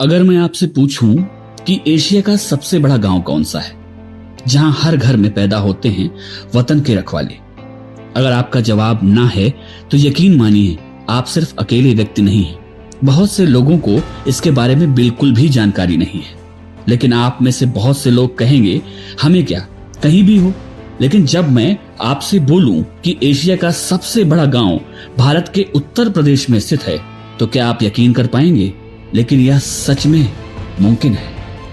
अगर मैं आपसे पूछूं कि एशिया का सबसे बड़ा गांव कौन सा है जहां हर घर में पैदा होते हैं वतन के रखवाले, अगर आपका जवाब ना है तो यकीन मानिए आप सिर्फ अकेले व्यक्ति नहीं हैं। बहुत से लोगों को इसके बारे में बिल्कुल भी जानकारी नहीं है, लेकिन आप में से बहुत से लोग कहेंगे हमें क्या, कहीं भी हो। लेकिन जब मैं आपसे बोलूं कि एशिया का सबसे बड़ा गांव भारत के उत्तर प्रदेश में स्थित है तो क्या आप यकीन कर पाएंगे? लेकिन यह सच में मुमकिन है।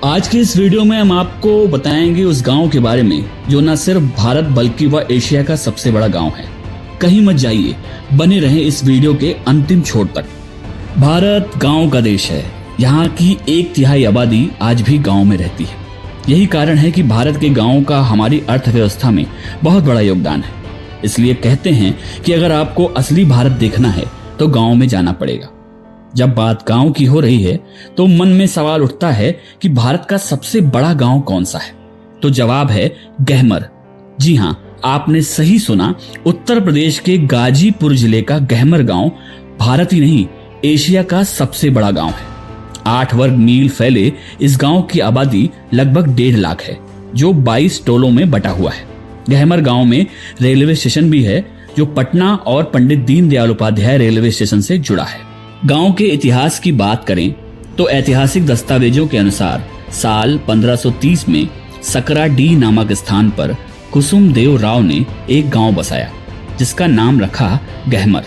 आज के इस वीडियो में हम आपको बताएंगे उस गांव के बारे में जो न सिर्फ भारत बल्कि वह एशिया का सबसे बड़ा गांव है। कहीं मत जाइए, बने रहें इस वीडियो के अंतिम छोर तक। भारत गांव का देश है। यहाँ की 1/3 आबादी आज भी गांव में रहती है। यही कारण है कि भारत के गांवों का हमारी अर्थव्यवस्था में बहुत बड़ा योगदान है। इसलिए कहते हैं कि अगर आपको असली भारत देखना है तो गांव में जाना पड़ेगा। जब बात गांव की हो रही है तो मन में सवाल उठता है कि भारत का सबसे बड़ा गांव कौन सा है? तो जवाब है गहमर। जी हां, आपने सही सुना। उत्तर प्रदेश के गाजीपुर जिले का गहमर गांव भारत ही नहीं एशिया का सबसे बड़ा गांव है। 8 वर्ग मील फैले इस गांव की आबादी लगभग 1.5 लाख है, जो 22 टोलों में बटा हुआ है। गहमर गांव में रेलवे स्टेशन भी है, जो पटना और पंडित दीनदयाल उपाध्याय रेलवे स्टेशन से जुड़ा है। गांव के इतिहास की बात करें तो ऐतिहासिक दस्तावेजों के अनुसार साल 1530 में सकराडी नामक स्थान पर कुसुमदेव राव ने एक गांव बसाया जिसका नाम रखा गहमर।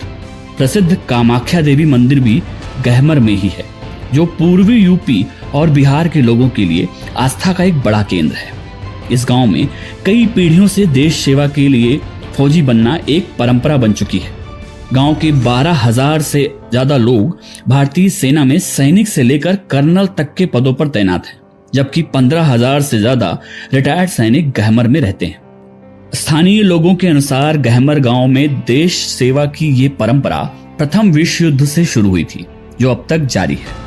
प्रसिद्ध कामाख्या देवी मंदिर भी गहमर में ही है, जो पूर्वी यूपी और बिहार के लोगों के लिए आस्था का एक बड़ा केंद्र है। इस गांव में कई पीढ़ियों से देश सेवा के लिए फौजी बनना एक परंपरा बन चुकी है। गांव के 12,000 से ज्यादा लोग भारतीय सेना में सैनिक से लेकर कर्नल तक के पदों पर तैनात हैं, जबकि 15,000 से ज्यादा रिटायर्ड सैनिक गहमर में रहते हैं। स्थानीय लोगों के अनुसार गहमर गांव में देश सेवा की ये परंपरा प्रथम विश्व युद्ध से शुरू हुई थी, जो अब तक जारी है।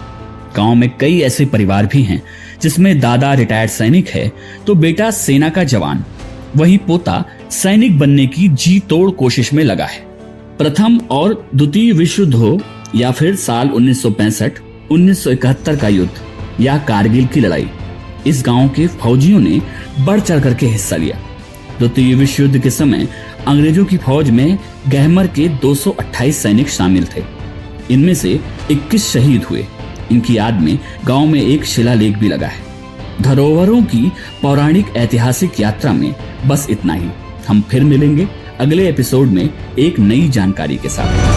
गांव में कई ऐसे परिवार भी हैं जिसमें दादा रिटायर्ड सैनिक है तो बेटा सेना का जवान, वही पोता सैनिक बनने की जी तोड़ कोशिश में लगा है। प्रथम और द्वितीय विश्व युद्ध हो या फिर साल 1965, 1971 का युद्ध या कारगिल की लड़ाई, इस गांव के फौजियों ने बढ़ चढ़ करके हिस्सा लिया। द्वितीय विश्व युद्ध के समय अंग्रेजों की फौज में गहमर के 228 सैनिक शामिल थे। इनमें से 21 शहीद हुए। इनकी याद में गांव में एक शिलालेख भी लगा है। धरोहरों की पौराणिक ऐतिहासिक यात्रा में बस इतना ही। हम फिर मिलेंगे अगले एपिसोड में एक नई जानकारी के साथ।